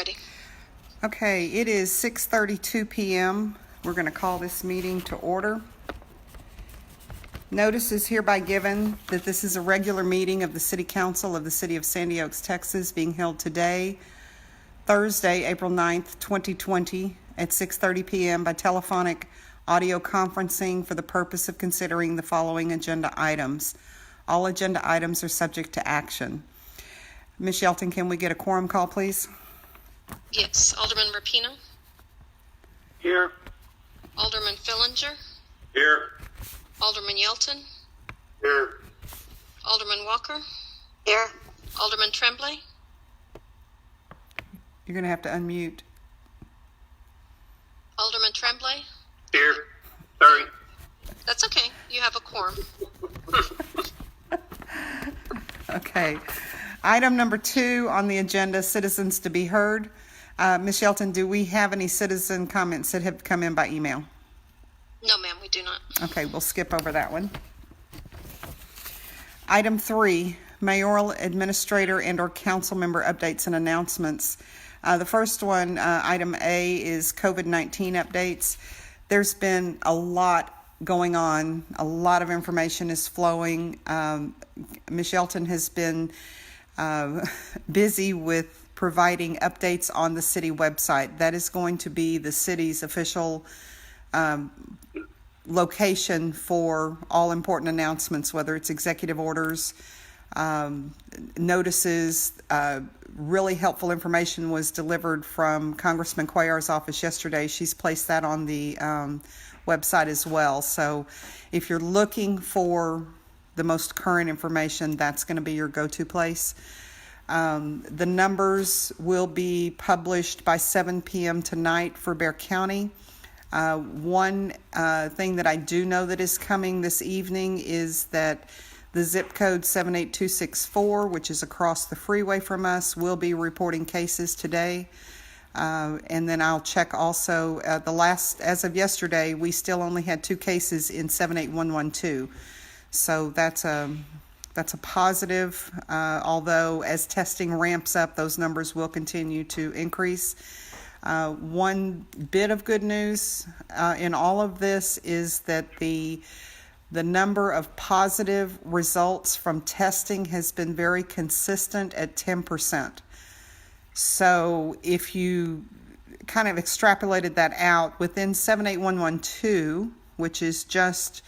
ready. Okay, it is 6:32 p.m. We're going to call this meeting to order. Notice is hereby given that this is a regular meeting of the City Council of the City of Sandy Oaks, Texas, being held today, Thursday, April 9th, 2020, at 6:30 p.m. by telephonic audio conferencing for the purpose of considering the following agenda items. All agenda items are subject to action. Ms. Shelton, can we get a quorum call, please? Yes. Alderman Rapino. Here. Alderman Fillinger. Here. Alderman Yelton. Here. Alderman Walker. Here. Alderman Tremblay. You're going to have to unmute. Alderman Tremblay. Here. Sorry. That's okay. You have a quorum. Okay. Item number 2 on the agenda, citizens to be heard. Ms. Shelton, do we have any citizen comments that have come in by email? No, ma'am, we do not. Okay, we'll skip over that one. Item 3, mayoral, administrator, and/or council member updates and announcements. The first one, item A, is COVID-19 updates. There's been a lot going on. A lot of information is flowing. Ms. Shelton has been busy with providing updates on the city website. That is going to be the city's official location for all important announcements, whether it's executive orders, notices. Really helpful information was delivered from Congressman Cuellar's office yesterday. She's placed that on the website as well. So if you're looking for the most current information, that's going to be your go-to place. The numbers will be published by 7 p.m. tonight for Bexar County. One thing that I do know that is coming this evening is that the zip code 78264, which is across the freeway from us, will be reporting cases today. And then I'll check also, as of yesterday, we still only had 2 cases in 78112. So that's a positive, although as testing ramps up, those numbers will continue to increase. One bit of good news in all of this is that the number of positive results from testing has been very consistent at 10%. So if you kind of extrapolated that out, within 78112, which is just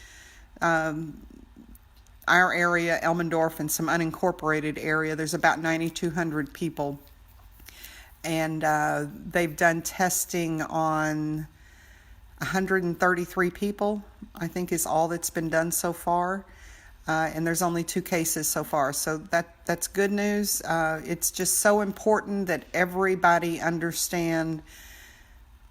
our area, Elmendorf, and some unincorporated area, there's about 9,200 people. And they've done testing on 133 people, I think is all that's been done so far. And there's only 2 cases so far. So that's good news. It's just so important that everybody understand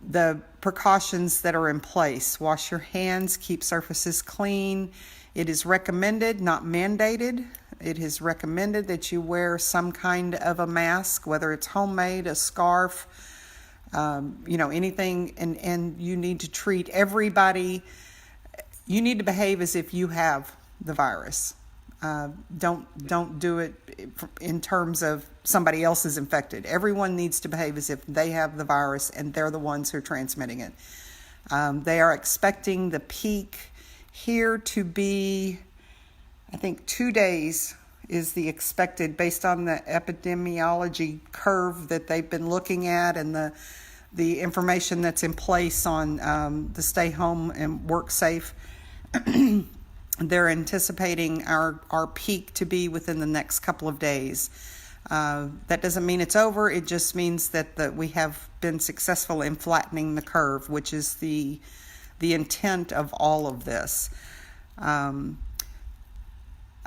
the precautions that are in place. Wash your hands, keep surfaces clean. It is recommended, not mandated. It is recommended that you wear some kind of a mask, whether it's homemade, a scarf, anything, and you need to treat everybody. You need to behave as if you have the virus. Don't do it in terms of somebody else is infected. Everyone needs to behave as if they have the virus and they're the ones who are transmitting it. They are expecting the peak here to be, I think, 2 days is the expected, based on the epidemiology curve that they've been looking at and the information that's in place on the stay home and work safe. They're anticipating our peak to be within the next couple of days. That doesn't mean it's over. It just means that we have been successful in flattening the curve, which is the intent of all of this.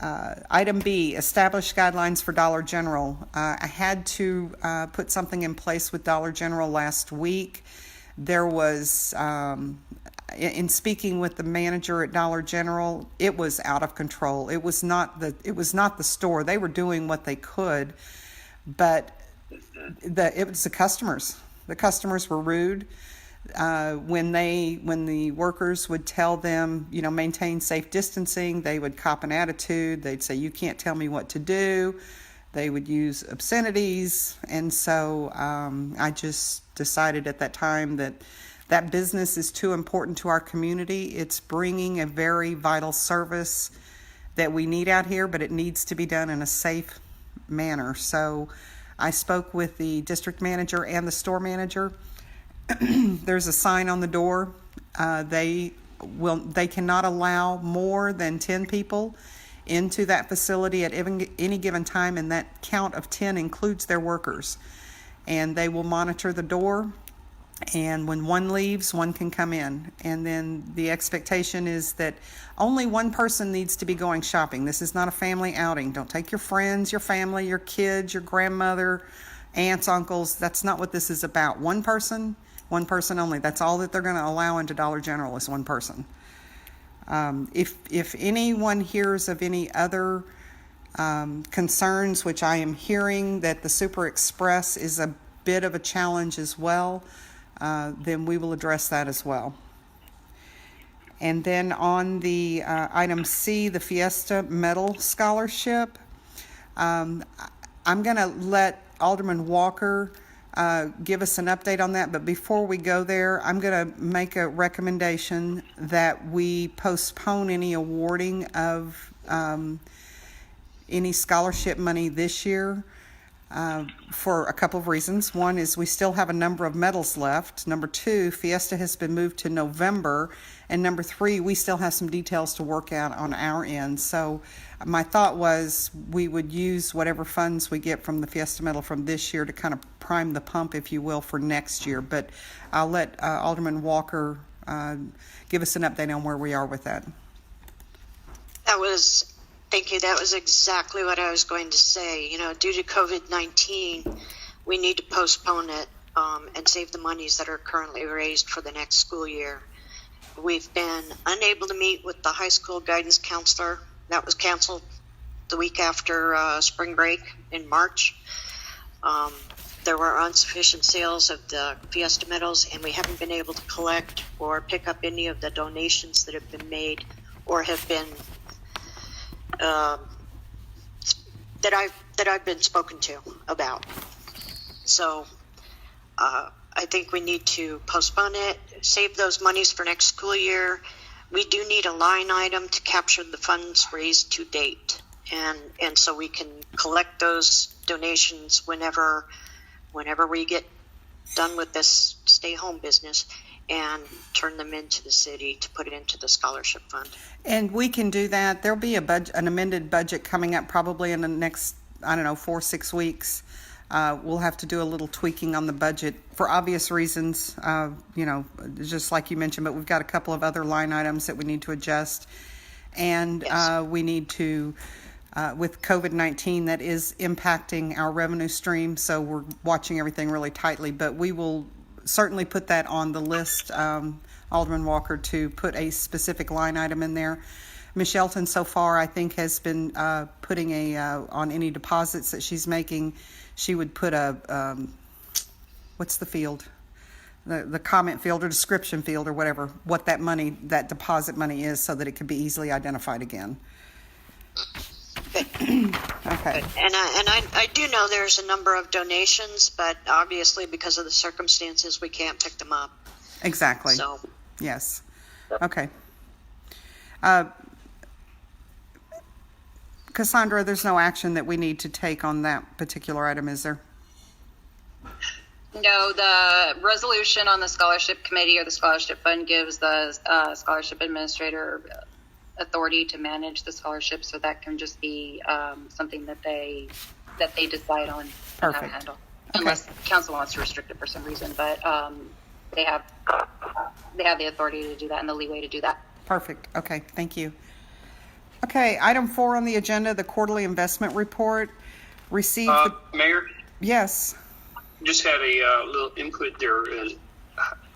Item B, establish guidelines for Dollar General. I had to put something in place with Dollar General last week. There was, in speaking with the manager at Dollar General, it was out of control. It was not the store. They were doing what they could, but it was the customers. The customers were rude. When the workers would tell them, maintain safe distancing, they would cop an attitude. They'd say, "You can't tell me what to do." they would use obscenities. And so I just decided at that time that that business is too important to our community. It's bringing a very vital service that we need out here, but it needs to be done in a safe manner. So I spoke with the district manager and the store manager. There's a sign on the door. They cannot allow more than 10 people into that facility at any given time, and that count of 10 includes their workers. And they will monitor the door, and when one leaves, one can come in. And then the expectation is that only one person needs to be going shopping. This is not a family outing. Don't take your friends, your family, your kids, your grandmother, aunts, uncles. That's not what this is about. One person only. That's all that they're going to allow into Dollar General is one person. If anyone hears of any other concerns, which I am hearing that the Super Express is a bit of a challenge as well, then we will address that as well. And then on the item C, the Fiesta Medal Scholarship, I'm going to let Alderman Walker give us an update on that. But before we go there, I'm going to make a recommendation that we postpone any awarding of any scholarship money this year for a couple of reasons. One is we still have a number of medals left. Number two, Fiesta has been moved to November. And number three, we still have some details to work out on our end. So my thought was we would use whatever funds we get from the Fiesta Medal from this year to kind of prime the pump, if you will, for next year. But I'll let Alderman Walker give us an update on where we are with that. Thank you. That was exactly what I was going to say. Due to COVID-19, we need to postpone it and save the monies that are currently raised for the next school year. We've been unable to meet with the high school guidance counselor. That was canceled the week after spring break in March. There were insufficient sales of the Fiesta medals, and we haven't been able to collect or pick up any of the donations that have been made or have been that I've been spoken to about. So I think we need to postpone it, save those monies for next school year. We do need a line item to capture the funds raised to date, and so we can collect those donations whenever we get done with this stay home business and turn them into the city to put it into the scholarship fund. And we can do that. There'll be an amended budget coming up probably in the next, 4-6 weeks. We'll have to do a little tweaking on the budget for obvious reasons, just like you mentioned, but we've got a couple of other line items that we need to adjust. And yes. We need to, with COVID-19, that is impacting our revenue stream, so we're watching everything really tightly, but we will certainly put that on the list, Alderman Walker, to put a specific line item in there. Ms. Shelton so far, I think, has been putting on any deposits that she's making, she would put what's the field? The comment field or description field or whatever, what that deposit money is, so that it could be easily identified again. Good. Okay. Good. And I do know there's a number of donations, but obviously because of the circumstances, we can't pick them up. Exactly. So. Yes. Okay. Cassandra, there's no action that we need to take on that particular item, is there? No, the resolution on the scholarship committee or the scholarship fund gives the scholarship administrator authority to manage the scholarship, so that can just be something that they decide on how to handle, unless council wants to restrict it for some reason. But they have the authority to do that and the leeway to do that. Perfect. Okay, thank you. Okay, item 4 on the agenda, the quarterly investment report. Received. Mayor? Yes. Just had a little input there.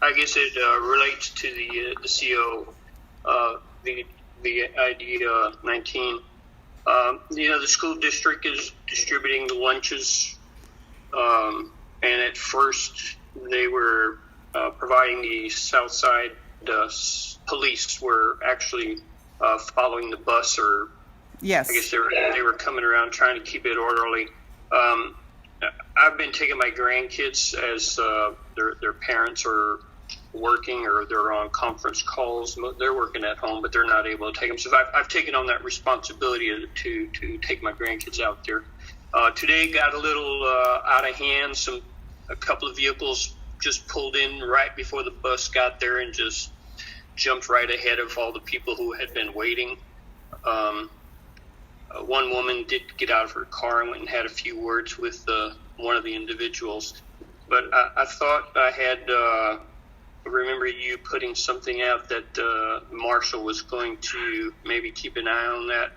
I guess it relates to the CO, the idea 19. The school district is distributing the lunches, and at first they were providing the South Side police were actually following the bus, or yes, I guess they were coming around trying to keep it orderly. I've been taking my grandkids as their parents are working or they're on conference calls. They're working at home, but they're not able to take them. So I've taken on that responsibility to take my grandkids out there. Today got a little out of hand. A couple of vehicles just pulled in right before the bus got there and just jumped right ahead of all the people who had been waiting. One woman did get out of her car and went and had a few words with one of the individuals. But I thought I had remember you putting something out that Marshall was going to maybe keep an eye on that.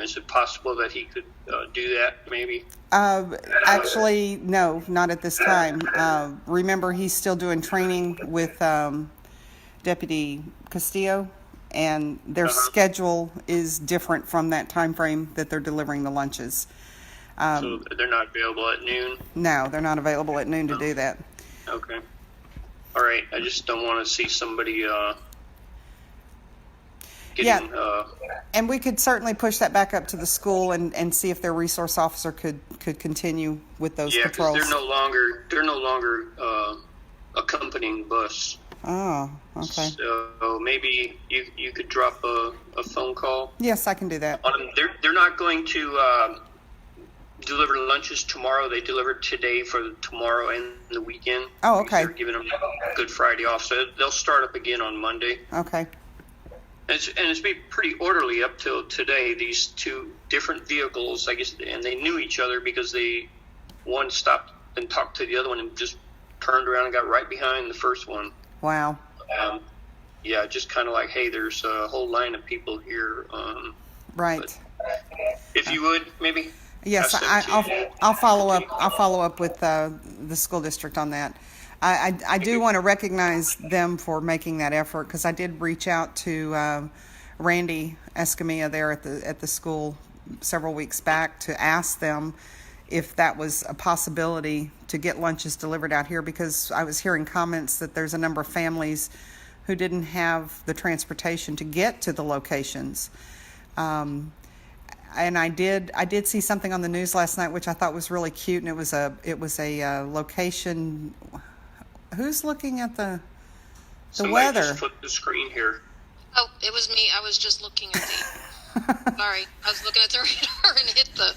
Is it possible that he could do that maybe? Actually, no, not at this time. Remember, he's still doing training with Deputy Castillo, and their schedule is different from that time frame that they're delivering the lunches. So they're not available at noon? No, they're not available at noon to do that. Okay. All right. I just don't want to see somebody getting... And we could certainly push that back up to the school and see if their resource officer could continue with those patrols. Yeah, because they're no longer accompanying the bus. Oh, okay. So maybe you could drop a phone call. Yes, I can do that. They're not going to deliver lunches tomorrow. They delivered today for tomorrow and the weekend. Oh, okay. They're giving them Good Friday off, so they'll start up again on Monday. Okay. It's been pretty orderly up till today. These two different vehicles, I guess, and they knew each other because one stopped and talked to the other one and just turned around and got right behind the first one. Wow. Yeah, just kind of like, hey, there's a whole line of people here. Right. If you would, maybe. Yes, I'll follow up. I'll follow up with the school district on that. I do want to recognize them for making that effort, because I did reach out to Randy Escamilla there at the school several weeks back to ask them if that was a possibility to get lunches delivered out here, because I was hearing comments that there's a number of families who didn't have the transportation to get to the locations. And I did see something on the news last night which I thought was really cute, and it was a location. Who's looking at the Somebody weather? Just flipped the screen here. Oh, it was me. I was just looking at the. Sorry, I was looking at the radar and hit the.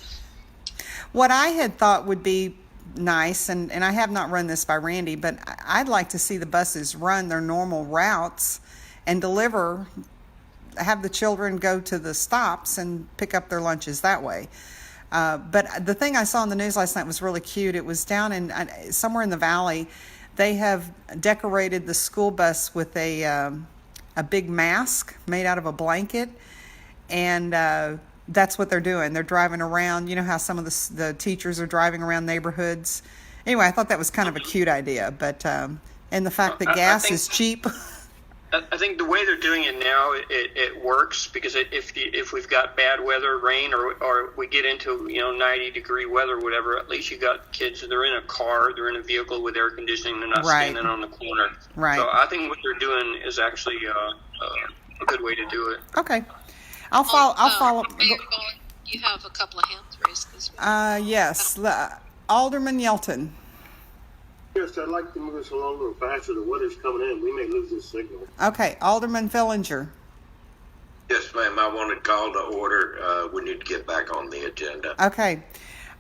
What I had thought would be nice, and I have not run this by Randy, but I'd like to see the buses run their normal routes and have the children go to the stops and pick up their lunches that way. But the thing I saw on the news last night was really cute. It was down in somewhere in the valley. They have decorated the school bus with a big mask made out of a blanket, and that's what they're doing. They're driving around. You know how some of the teachers are driving around neighborhoods. Anyway, I thought that was kind of a cute idea. But and the fact that gas is cheap. I think the way they're doing it now, it works, because if we've got bad weather, rain, or we get into 90-degree weather, or whatever, at least you got kids. They're in a car, they're in a vehicle with air conditioning. They're not standing on the corner. Right. So I think what they're doing is actually a good way to do it. Okay. I'll follow. You have a couple of hands raised this week. Yes, Alderman Yelton. Yes, I'd like to move us along a little faster. The weather's coming in. We may lose this signal. Okay, Alderman Fillinger. Yes, ma'am. I wanted call to order. We need to get back on the agenda. Okay.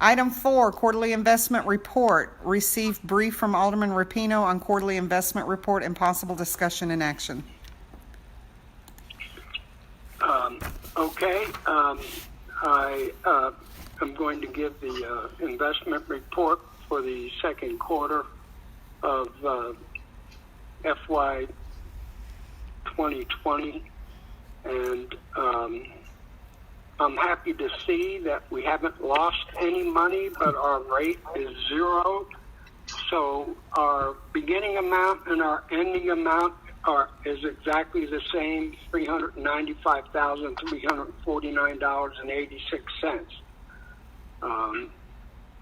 Item 4, quarterly investment report. Received brief from Alderman Rapino on quarterly investment report and possible discussion and action. Okay. I am going to give the investment report for the second quarter of FY 2020, and I'm happy to see that we haven't lost any money, but our rate is 0. So our beginning amount and our ending amount is exactly the same, $395,349.86.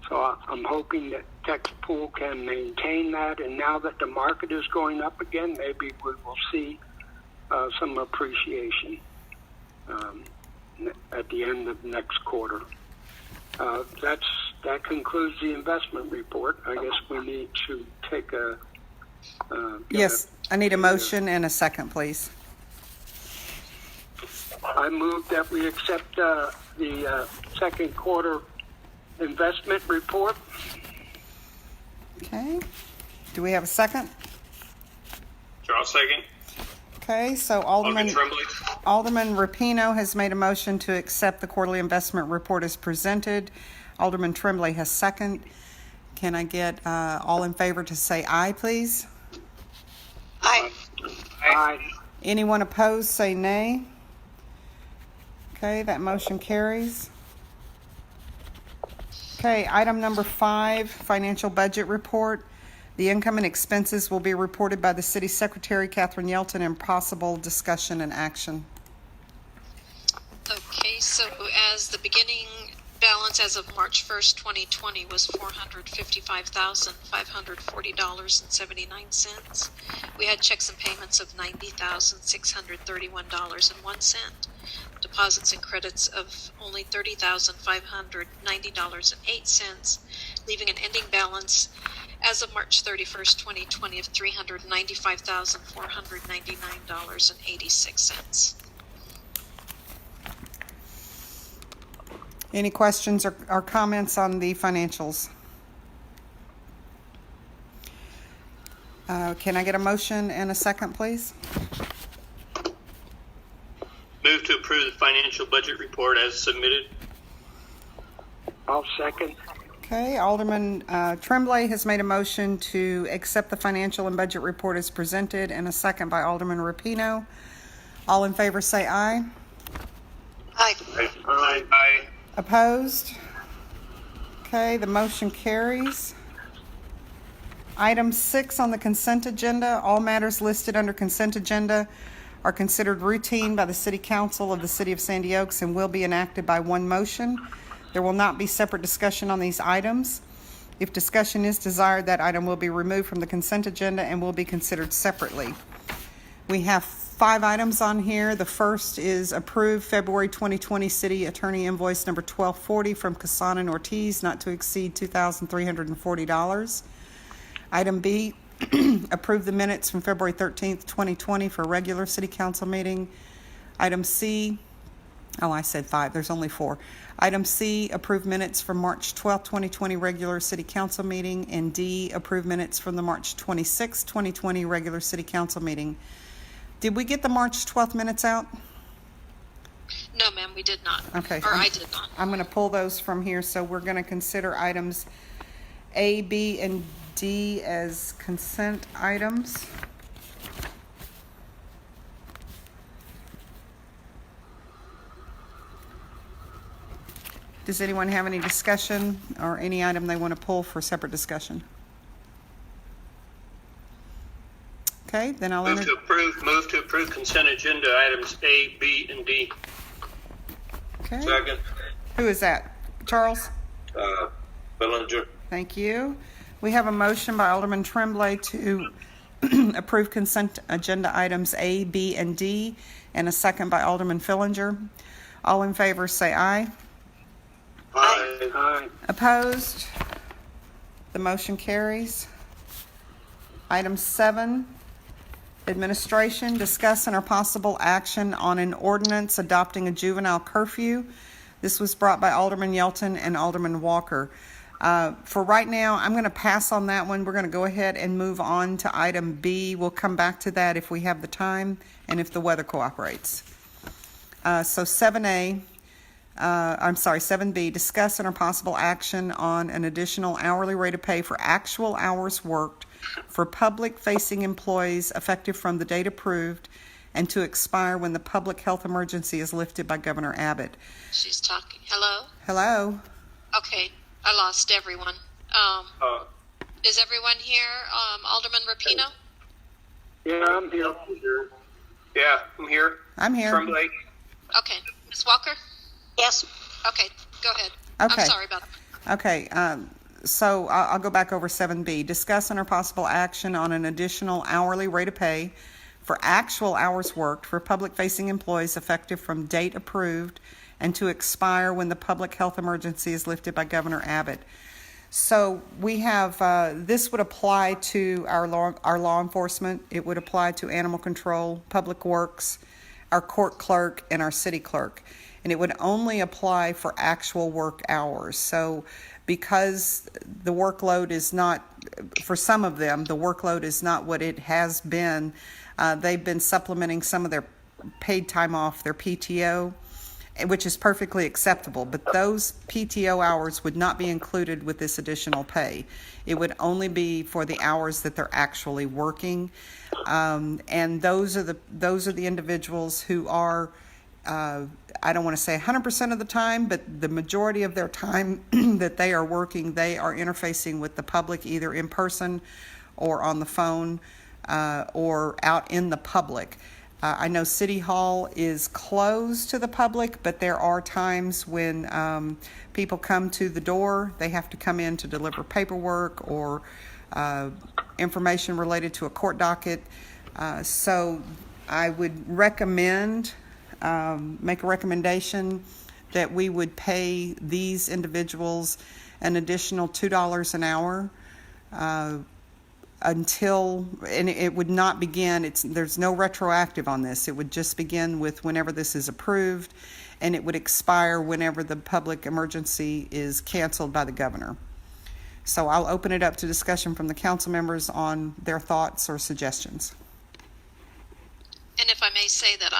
So I'm hoping that TexPool can maintain that, and now that the market is going up again, maybe we will see some appreciation at the end of next quarter. that concludes the investment report. I guess we need to take a. Yes, I need a motion and a second, please. I move that we accept the second quarter investment report. Okay. Do we have a second? Charles, second. Okay, so Alderman Alderman Tremblay. Rapino has made a motion to accept the quarterly investment report as presented. Alderman Tremblay has second. Can I get all in favor to say aye, please? Aye. Aye. Anyone opposed, say nay. Okay, that motion carries. Okay, item number 5, financial budget report. The income and expenses will be reported by the City Secretary, Catherine Yelton, and possible discussion and action. Okay, so as the beginning balance as of March 1st, 2020 was $455,540.79. We had checks and payments of $90,631.01. Deposits and credits of only $30,590.08, leaving an ending balance as of March 31st, 2020 of $395,499.86. Any questions or comments on the financials? Can I get a motion and a second, please? Move to approve the financial budget report as submitted. I'll second. Okay, Alderman Tremblay has made a motion to accept the financial and budget report as presented, and a second by Alderman Rapino. All in favor say aye. Aye. Aye. Aye. Opposed? Okay, the motion carries. Item 6 on the consent agenda. All matters listed under consent agenda are considered routine by the City Council of the City of Sandy Oaks and will be enacted by one motion. There will not be separate discussion on these items. If discussion is desired, that item will be removed from the consent agenda and will be considered separately. We have 5 items on here. The first is approved February 2020 City Attorney Invoice number 1240 from Casana and Ortiz, not to exceed $2,340. Item B, approve the minutes from February 13th, 2020 for a regular City Council meeting. Item C, I said 5, there's only 4. Item C, approve minutes from March 12th, 2020 regular City Council meeting. And D, approve minutes from the March 26th, 2020 regular City Council meeting. Did we get the March 12th minutes out? No, ma'am, we did not. Okay. Or I did not. I'm going to pull those from here, so we're going to consider items A, B, and D as consent items. Does anyone have any discussion or any item they want to pull for separate discussion? Okay, then I'll Move to approve consent agenda items A, B, and D. Okay. Second. Who is that? Charles? Bellinger. Thank you. We have a motion by Alderman Tremblay to approve consent agenda items A, B, and D, and a second by Alderman Fillinger. All in favor say aye. Aye. Aye. Opposed? The motion carries. Item 7, administration, discuss and or possible action on an ordinance adopting a juvenile curfew. This was brought by Alderman Yelton and Alderman Walker. For right now, I'm going to pass on that one. We're going to go ahead and move on to item B. We'll come back to that if we have the time and if the weather cooperates. So 7B, discuss and or possible action on an additional hourly rate of pay for actual hours worked for public-facing employees effective from the date approved and to expire when the public health emergency is lifted by Governor Abbott. She's talking. Hello? Hello? Okay, I lost everyone. Is everyone here? Alderman Rapino? Yeah, I'm here. Yeah, I'm here. I'm here. Tremblay. Okay. Ms. Walker? Yes. Okay, go ahead. Okay. I'm sorry about that. Okay, so I'll go back over 7B. Discuss and or possible action on an additional hourly rate of pay for actual hours worked for public-facing employees effective from date approved and to expire when the public health emergency is lifted by Governor Abbott. So we have, this would apply to our law enforcement. It would apply to animal control, public works, our court clerk, and our city clerk. And it would only apply for actual work hours. So because the workload is not, for some of them, the workload is not what it has been, they've been supplementing some of their paid time off, their PTO, which is perfectly acceptable, but those PTO hours would not be included with this additional pay. It would only be for the hours that they're actually working, and those are the individuals who are, I don't want to say 100% of the time, but the majority of their time that they are working, they are interfacing with the public either in person or on the phone or out in the public. I know City Hall is closed to the public, but there are times when people come to the door. They have to come in to deliver paperwork or information related to a court docket. So I would recommend, make a recommendation that we would pay these individuals an additional $2 an hour until, and it would not begin, there's no retroactive on this. It would just begin with whenever this is approved, and it would expire whenever the public emergency is canceled by the governor. So I'll open it up to discussion from the council members on their thoughts or suggestions. And if I may say that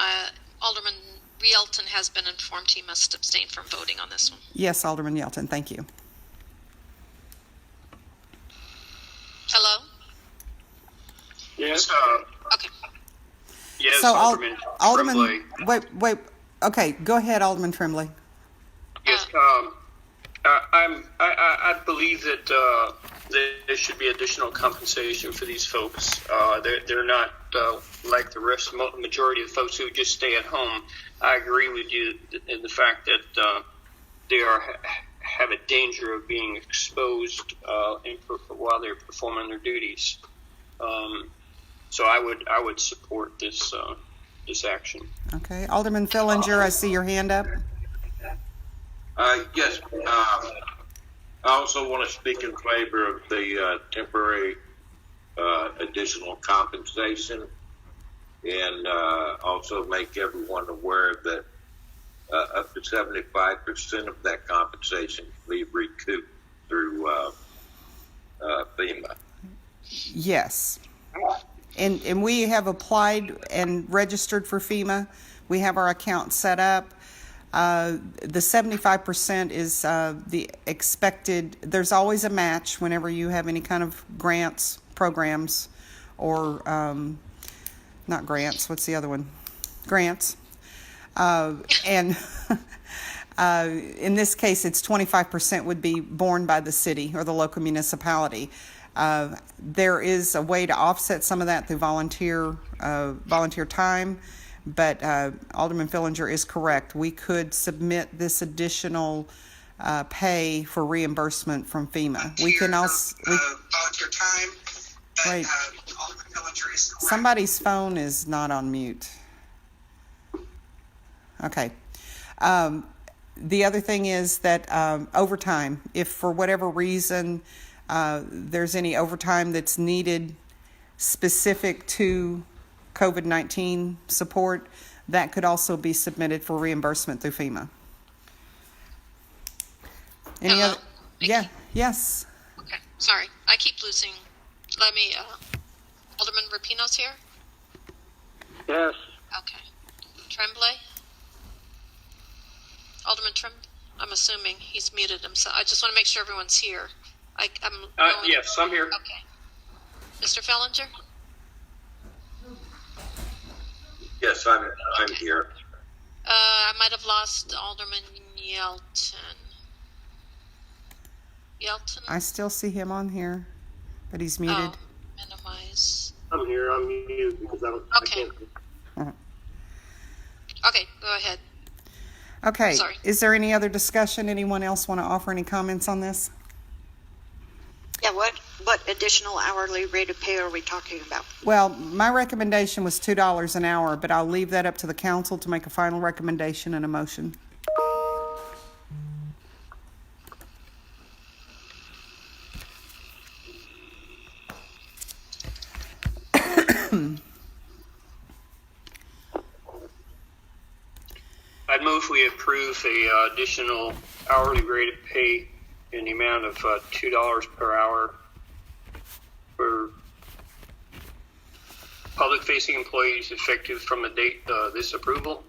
Alderman Rielton has been informed he must abstain from voting on this one. Yes, Alderman Yelton, thank you. Hello? Yes. Okay. Yes, So Alderman Tremblay. wait, okay, go ahead, Alderman Tremblay. Yes, I believe that there should be additional compensation for these folks. They're not like the rest, majority of the folks who just stay at home. I agree with you in the fact that they have a danger of being exposed while they're performing their duties. So I would support this action. Okay, Alderman Fillinger, I see your hand up. Yes. I also want to speak in favor of the temporary additional compensation, and also make everyone aware that up to 75% of that compensation can be recouped through FEMA. Yes. And we have applied and registered for FEMA. We have our account set up. The 75% is the expected. There's always a match whenever you have any kind of grants, programs, or not grants. What's the other one? Grants. And in this case, it's 25% would be borne by the city or the local municipality. There is a way to offset some of that through volunteer time, but Alderman Fillinger is correct. We could submit this additional pay for reimbursement from FEMA. We can also volunteer time. But, wait. Alderman Fillinger is correct. Somebody's phone is not on mute. Okay. The other thing is that overtime, if for whatever reason there's any overtime that's needed specific to COVID-19 support, that could also be submitted for reimbursement through FEMA. Any Hello? other? Yeah. Yes. Okay. Sorry. I keep losing. Let me, Alderman Rapinoe's here? Yes. Okay. Tremblay? Alderman I'm assuming he's muted himself. I just want to make sure everyone's here. Yes, I'm here. Okay. Mr. Fellinger? Yes, I'm here. I might have lost Alderman Yelton. I still see him on here, but he's muted. Oh, minimize. I'm here. I'm muted because Okay. I can't. Okay, go ahead. Okay. Sorry. Is there any other discussion? Anyone else want to offer any comments on this? Yeah, what additional hourly rate of pay are we talking about? Well, my recommendation was $2 an hour, but I'll leave that up to the council to make a final recommendation and a motion. I'd move we approve a additional hourly rate of pay in the amount of $2 per hour for public-facing employees effective from the date of this approval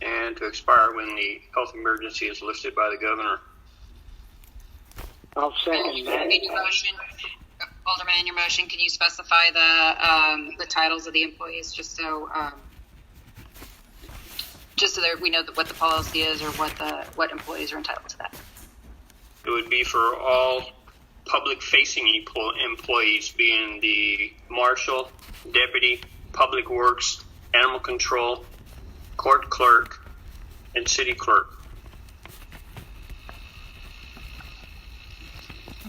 and to expire when the health emergency is lifted by the governor. I'll second that. In your motion, Alderman, in your motion, can you specify the titles of the employees just so that we know what the policy is or what employees are entitled to that? It would be for all public-facing employees, being the marshal, deputy, public works, animal control, court clerk, and city clerk.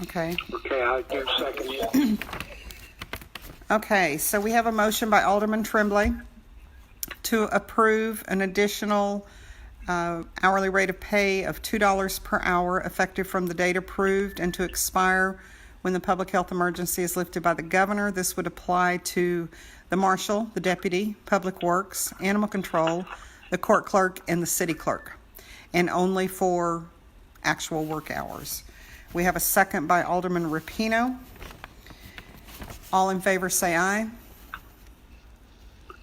Okay. Okay, I do second it. Okay, so we have a motion by Alderman Tremblay to approve an additional hourly rate of pay of $2 per hour effective from the date approved and to expire when the public health emergency is lifted by the governor. This would apply to the marshal, the deputy, public works, animal control, the court clerk, and the city clerk, and only for actual work hours. We have a second by Alderman Rapino. All in favor say aye.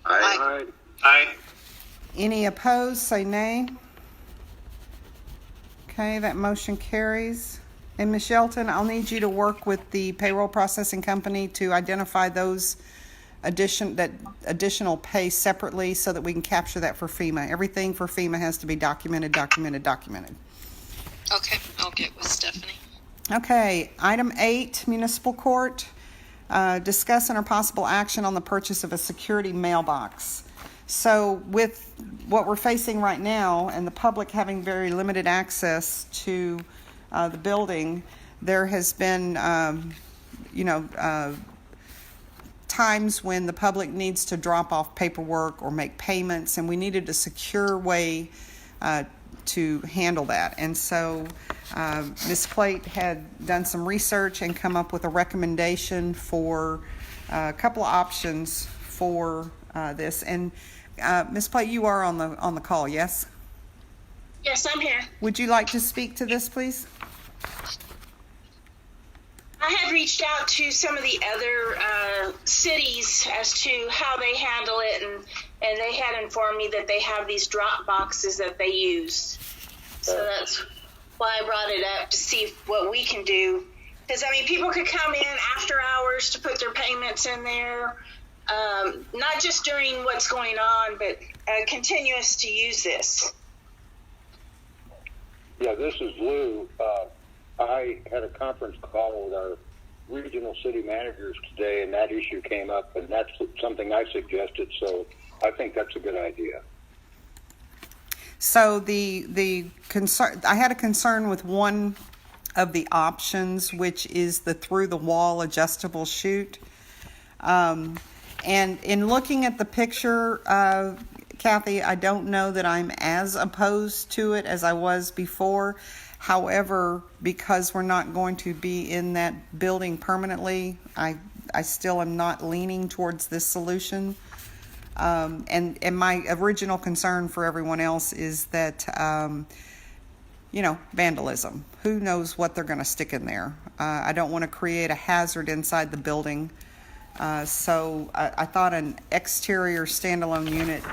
Aye. Aye. Any opposed, say nay. Okay, that motion carries. And Ms. Shelton, I'll need you to work with the payroll processing company to identify those additional pay separately so that we can capture that for FEMA. Everything for FEMA has to be documented. Okay, I'll get with Stephanie. Okay, item 8, municipal court. Discuss and or possible action on the purchase of a security mailbox. So with what we're facing right now and the public having very limited access to the building, there has been, times when the public needs to drop off paperwork or make payments, and we needed a secure way to handle that. And so Ms. Plate had done some research and come up with a recommendation for a couple of options for this. And Ms. Plate, you are on the call, yes? Yes, I'm here. Would you like to speak to this, please? I had reached out to some of the other cities as to how they handle it, and they had informed me that they have these drop boxes that they use. So that's why I brought it up, to see what we can do. Because, people could come in after hours to put their payments in there, not just during what's going on, but continuous to use this. Yeah, this is Lou. I had a conference call with our regional city managers today, and that issue came up, and that's something I suggested, so I think that's a good idea. So the concern, I had a concern with one of the options, which is the through-the-wall adjustable chute. And in looking at the picture, Kathy, I don't know that I'm as opposed to it as I was before. However, because we're not going to be in that building permanently, I still am not leaning towards this solution. And my original concern for everyone else is that, vandalism. Who knows what they're going to stick in there? I don't want to create a hazard inside the building. So I thought an exterior standalone unit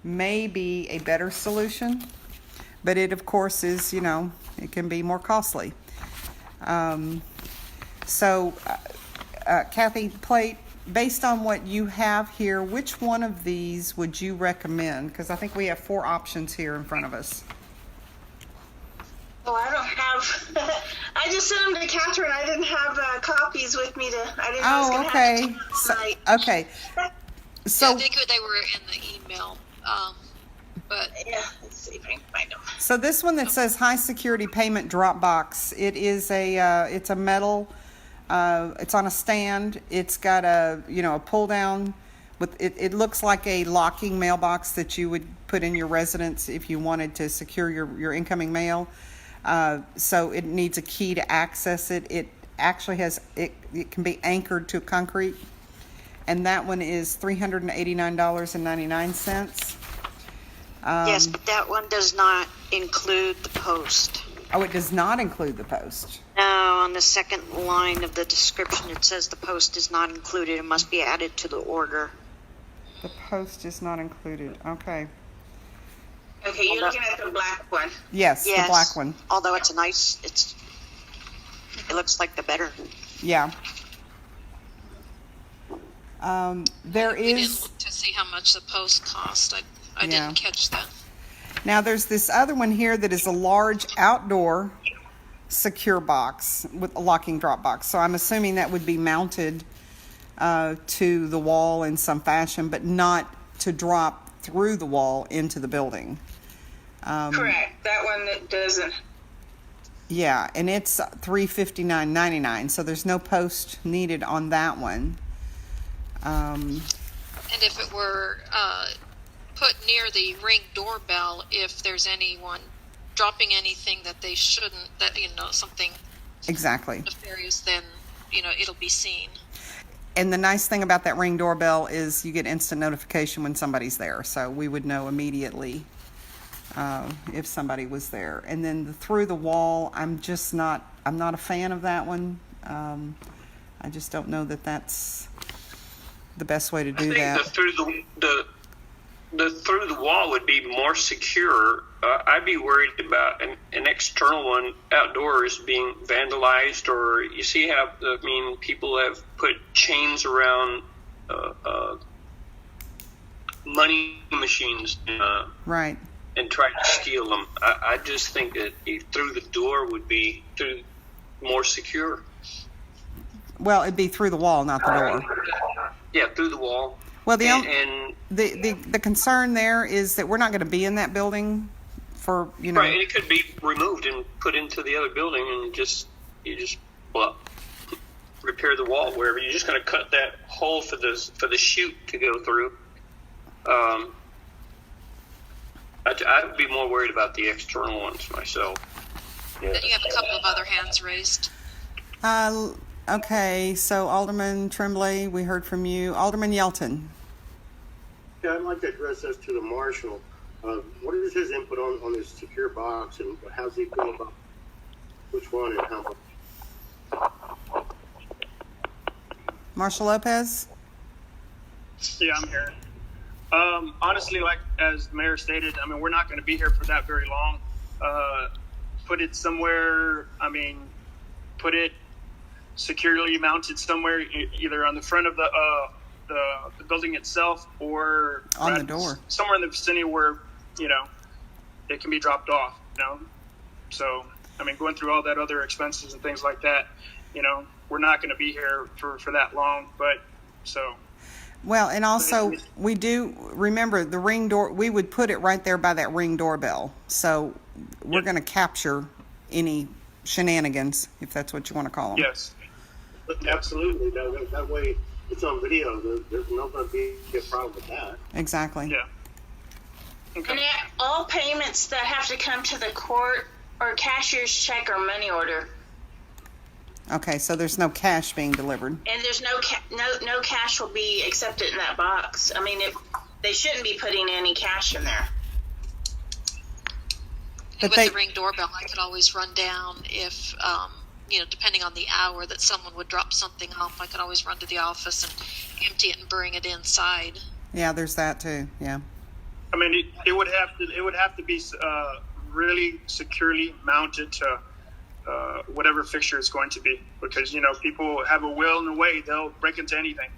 may be a better solution. But it, of course, is, it can be more costly. Kathy Plate, based on what you have here, which one of these would you recommend? Because I think we have 4 options here in front of us. Oh, I don't have. I just sent them to Catherine. I didn't have copies with me to. I didn't know I was gonna have to tonight. Okay. So I think they were in the email. But yeah, let's see if I can find them. So this one that says high security payment drop box, it is it's a metal, it's on a stand. It's got a pull down with it looks like a locking mailbox that you would put in your residence if you wanted to secure your incoming mail. So it needs a key to access it. It actually has it can be anchored to concrete. and that one is $389.99. Yes, but that one does not include the post. Oh, it does not include the post. No, on the second line of the description, it says the post is not included. It must be added to the order. The post is not included. Okay. Okay, you're looking at the black one. Yes, the black one. Although it looks like the better. Yeah. There We didn't is. look to see how much the post cost. I didn't catch that. Now there's this other one here that is a large outdoor secure box with a locking drop box. So I'm assuming that would be mounted to the wall in some fashion, but not to drop through the wall into the building. Correct. That one that doesn't. Yeah, and it's $359.99. So there's no post needed on that one. And if it were put near the Ring doorbell, if there's anyone dropping anything that they shouldn't, that something Exactly. nefarious, then it'll be seen. And the nice thing about that Ring doorbell is you get instant notification when somebody's there, so we would know immediately if somebody was there. And then the through the wall, I'm not a fan of that one. I just don't know that that's the best way to do that. I think the through the wall would be more secure. I'd be worried about an external one outdoors being vandalized, or you see how people have put chains around money machines, Right. and try to steal them. I just think that through the door would be more secure. Well, it'd be through the wall, not the door. Yeah, through the wall. Well, and the concern there is that we're not going to be in that building for right, and it could be removed and put into the other building, and repair the wall wherever. You're just going to cut that hole for the chute to go through. I'd be more worried about the external ones myself. Then you have a couple of other hands raised. Okay, so Alderman Tremblay, we heard from you. Alderman Yelton. Yeah, I'd like to address this to the marshal. What is his input on this secure box, and how's he feel about which one and how much? Marshal Lopez? Yeah, I'm here. Honestly, like as the mayor stated, we're not going to be here for that very long. Put it somewhere, put it securely mounted somewhere, either on the front of the building itself or on the door, somewhere in the vicinity where it can be dropped off. So going through all that other expenses and things like that, we're not going to be here for that long. But so. Well, and also we do remember the Ring door. We would put it right there by that Ring doorbell. So we're going to capture any shenanigans, if that's what you want to call them. Yes, absolutely. That way, it's on video. There's not going to be a problem with that. Exactly. Yeah. Okay. And all payments that have to come to the court or cashier's check or money order. Okay, so there's no cash being delivered. And there's no cash will be accepted in that box. They shouldn't be putting any cash in there. And with the Ring doorbell, I could always run down if, depending on the hour that someone would drop something off, I could always run to the office and empty it and bring it inside. Yeah, there's that too. Yeah. It would have to be really securely mounted to whatever fixture it's going to be, because people have a will and a way, they'll break into anything.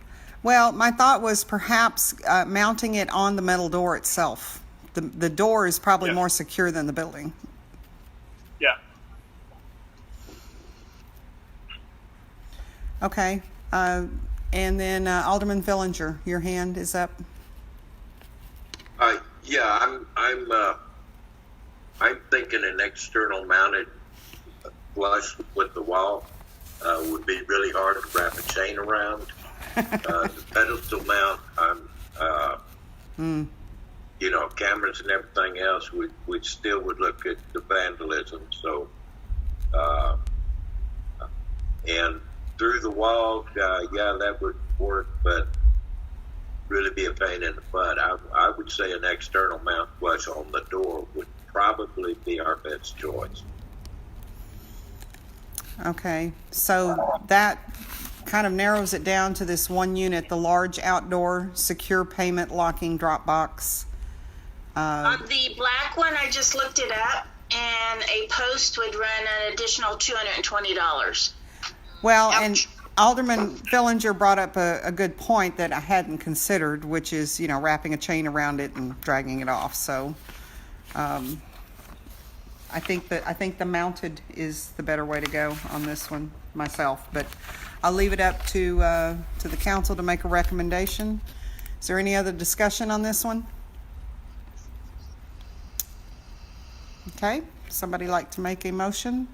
Well, my thought was perhaps mounting it on the metal door itself. The door is probably more secure than the building. Yeah. Okay. And then Alderman Fillinger, your hand is up. Yeah, I'm thinking an external mounted flush with the wall would be really hard to wrap a chain around. The pedestal mount, cameras and everything else, we still would look at the vandalism. So, and through the wall, that would work. But really be a pain in the butt. I would say an external mouthwash on the door would probably be our best choice. Okay, so that kind of narrows it down to this one unit, the large outdoor secure payment locking drop box. The black one, I just looked it up, and a post would run an additional $220. Well, and Alderman Fillinger brought up a good point that I hadn't considered, which is, wrapping a chain around it and dragging it off. So I think the mounted is the better way to go on this one myself, but I'll leave it up to the council to make a recommendation. Is there any other discussion on this one? Okay, somebody like to make a motion?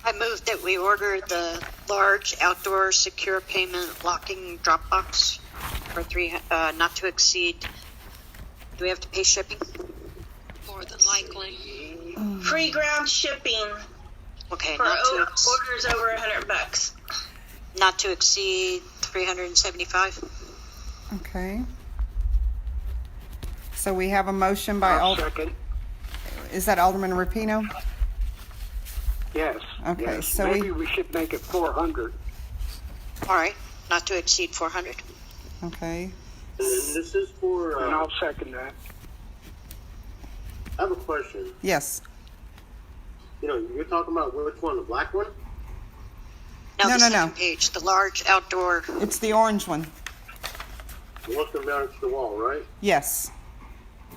I move that we order the large outdoor secure payment locking drop box for not to exceed. Do we have to pay shipping? More than likely. Free ground shipping Okay, for orders over $100. not to exceed $375. Okay. So we have a motion by Second. Is that Alderman Rapino? Yes. Okay, yes. so maybe we should make it 400. All right, not to exceed 400. Okay. And this is for. And I'll second that. I have a question. Yes. You're talking about which one, the black one? No, No, the no, no. second page, the large outdoor. It's the orange one. The one come down to the wall, right? Yes.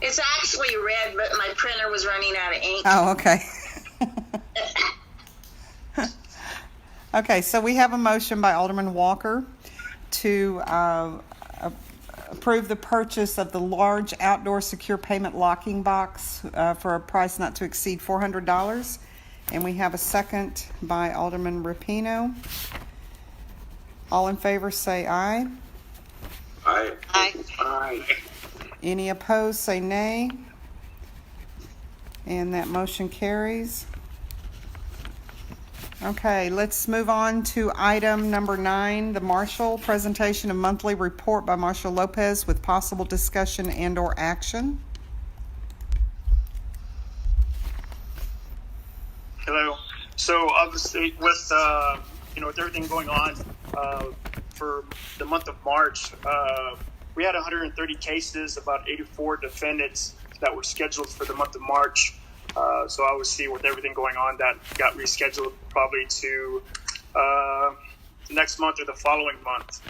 It's actually red, but my printer was running out of ink. Oh, okay. Okay, so we have a motion by Alderman Walker to approve the purchase of the large outdoor secure payment locking box for a price not to exceed $400. And we have a second by Alderman Rapino. All in favor say aye. Aye. Aye. Aye. Any opposed say nay. And that motion carries. Okay, let's move on to item number 9, the Marshal presentation of monthly report by Marshal Lopez with possible discussion and or action. Hello. So obviously with with everything going on for the month of March, we had 130 cases, about 84 defendants that were scheduled for the month of March. So obviously with everything going on, that got rescheduled probably to next month or the following month.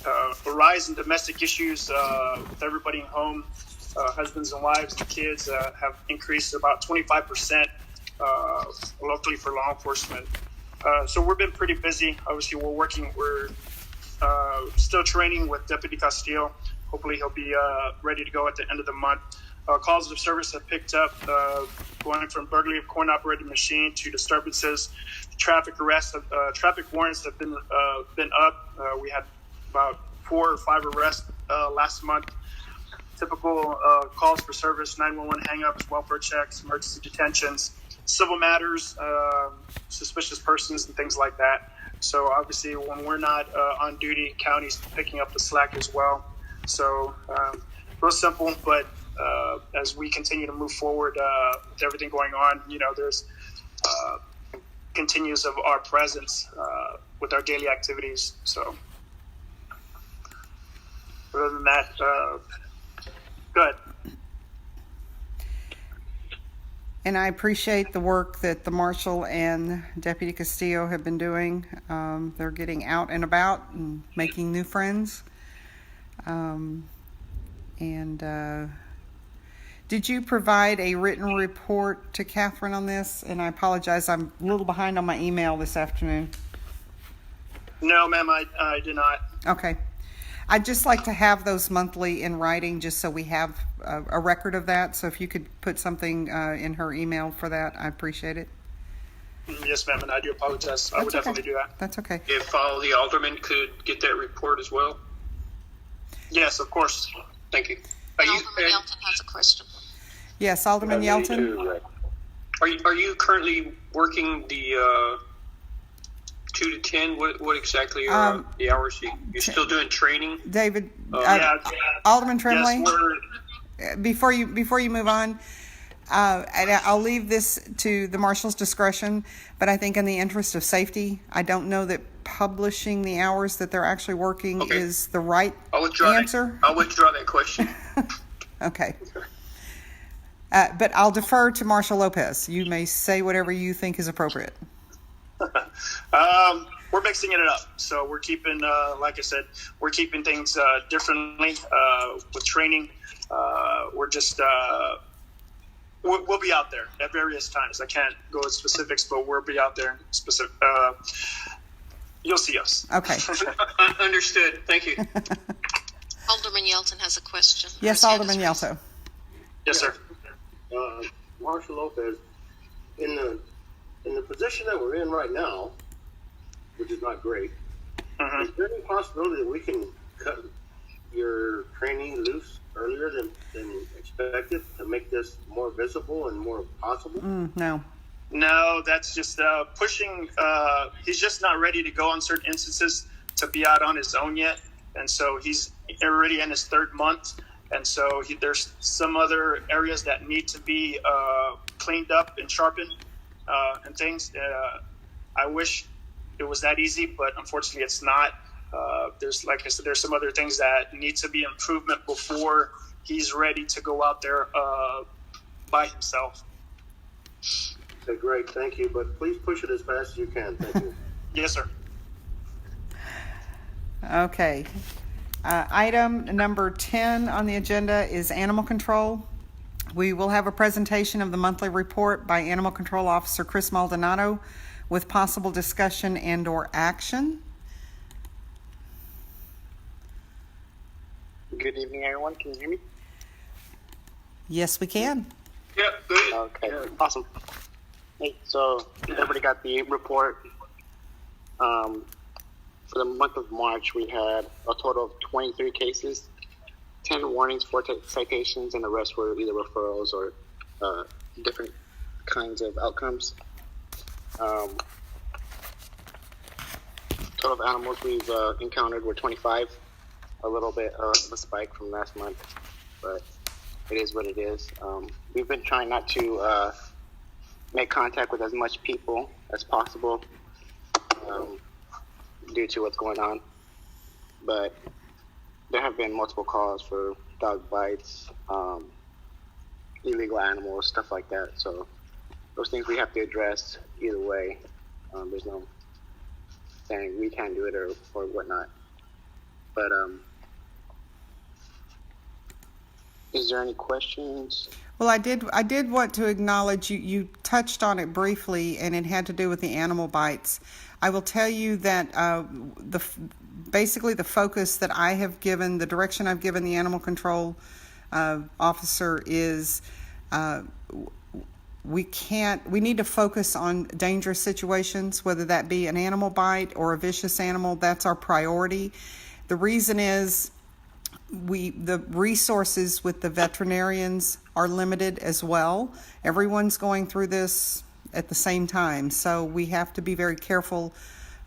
A rise in domestic issues with everybody home, husbands and wives and kids have increased about 25% locally for law enforcement. So we've been pretty busy. Obviously we're still training with Deputy Castillo. Hopefully he'll be ready to go at the end of the month. Calls of service have picked up, going from burglary of coin-operated machine to disturbances. Traffic arrests, traffic warrants have been up. We had about 4 or 5 arrests last month. Typical calls for service: 911 hang-ups, welfare checks, emergency detentions, civil matters, suspicious persons, and things like that. So obviously, when we're not on duty, county's picking up the slack as well. So real simple, but as we continue to move forward with everything going on, there's continues of our presence with our daily activities. So other than that, good. And I appreciate the work that the Marshal and Deputy Castillo have been doing. They're getting out and about and making new friends. Did you provide a written report to Catherine on this? And I apologize, I'm a little behind on my email this afternoon. No, ma'am, I did not. Okay. I'd just like to have those monthly in writing just so we have a record of that. So if you could put something in her email for that, I appreciate it. Yes, ma'am, and I do apologize. I would definitely do that. That's okay. If all the aldermen could get that report as well. Yes, of course. Thank you. Alderman Yelton has a question. Yes, Alderman Yelton. Are you currently working the 2 to 10? What exactly are the hours? You're still doing training? David, Yeah. Alderman Tremblay, Yes, before you move on, and I'll leave this to the marshal's discretion, but I think in the interest of safety, I don't know that publishing the hours that they're actually working is the right answer. I'll withdraw that question. Okay. But I'll defer to Marshal Lopez. You may say whatever you think is appropriate. we're mixing it up. So we're keeping, like I said, we're keeping things differently with training. We're just we'll be out there at various times. I can't go into specifics, but we'll be out there. Specific. You'll see us. Okay. Understood. Thank you. Alderman Yelton has a question. Yes, Alderman Yelto. Yes, sir. Marshal Lopez, in the position that we're in right now, which is not great, is there any possibility that we can cut your training loose earlier than expected to make this more visible and more possible? No. No, that's just pushing. He's just not ready to go on certain instances to be out on his own yet. And so he's already in his third month. And so there's some other areas that need to be cleaned up and sharpened and things. I wish it was that easy, but unfortunately it's not. There's, like I said, there's some other things that need to be improvement before he's ready to go out there by himself. Okay, great. Thank you. But please push it as fast as you can. Thank you. Yes, sir. Okay. Item number 10 on the agenda is animal control. We will have a presentation of the monthly report by Animal Control Officer Chris Maldonado with possible discussion and/or action. Good evening, everyone. Can you hear me? Yes, we can. Yep, good. Okay, awesome. Hey, so everybody got the report. For the month of March, we had a total of 23 cases, 10 warnings, 4 citations, and the rest were either referrals or different kinds of outcomes. Total of animals we've encountered were 25, a little bit of a spike from last month, but it is what it is. We've been trying not to make contact with as much people as possible due to what's going on, but there have been multiple calls for dog bites, illegal animals, stuff like that. So those things we have to address either way. There's no saying we can't do it or whatnot. But is there any questions? Well, I did want to acknowledge you touched on it briefly, and it had to do with the animal bites. I will tell you that basically the focus that I have given, the direction I've given the animal control officer is we need to focus on dangerous situations, whether that be an animal bite or a vicious animal. That's our priority. The reason is the resources with the veterinarians are limited as well. Everyone's going through this at the same time, so we have to be very careful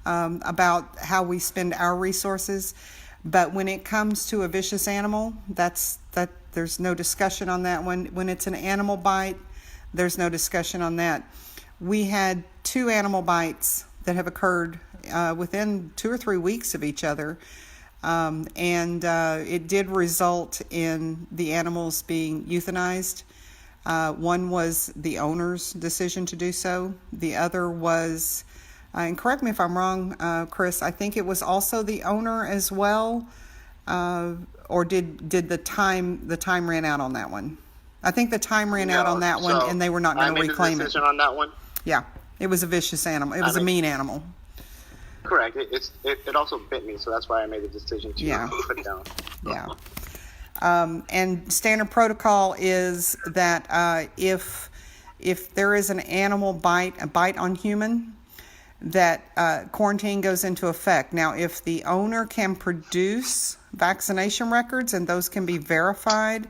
about how we spend our resources. But when it comes to a vicious animal, there's no discussion on that one. When it's an animal bite, there's no discussion on that. We had 2 animal bites that have occurred within 2 or 3 weeks of each other. And it did result in the animals being euthanized. One was the owner's decision to do so. The other was, and correct me if I'm wrong, Chris, I think it was also the owner as well, or did the time ran out on that one? I think the time ran out on that one, and they were not going to reclaim it. I made the decision on that one. Yeah, it was a vicious animal. It was a mean animal. Correct. It also bit me, so that's why I made the decision to put it down. Yeah. And standard protocol is that if there is an animal bite, a bite on human, that quarantine goes into effect. Now, if the owner can produce vaccination records and those can be verified,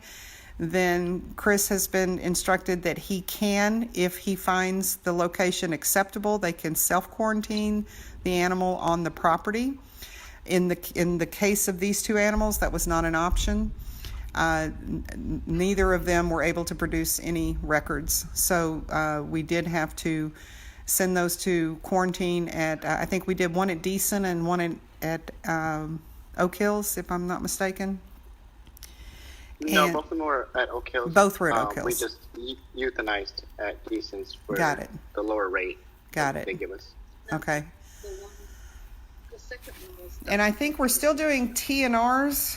then Chris has been instructed that he can, if he finds the location acceptable, they can self-quarantine the animal on the property. In the case of these two animals, that was not an option. Neither of them were able to produce any records, so we did have to send those to quarantine at, I think we did one at Deason and one at Oak Hills, if I'm not mistaken. No, And both of them were at Oak Hills. both were at Oak Hills. We just euthanized at Deason's for Got it. the lower rate Got that it. they give us. Okay. The second one was And I think we're still doing TNRs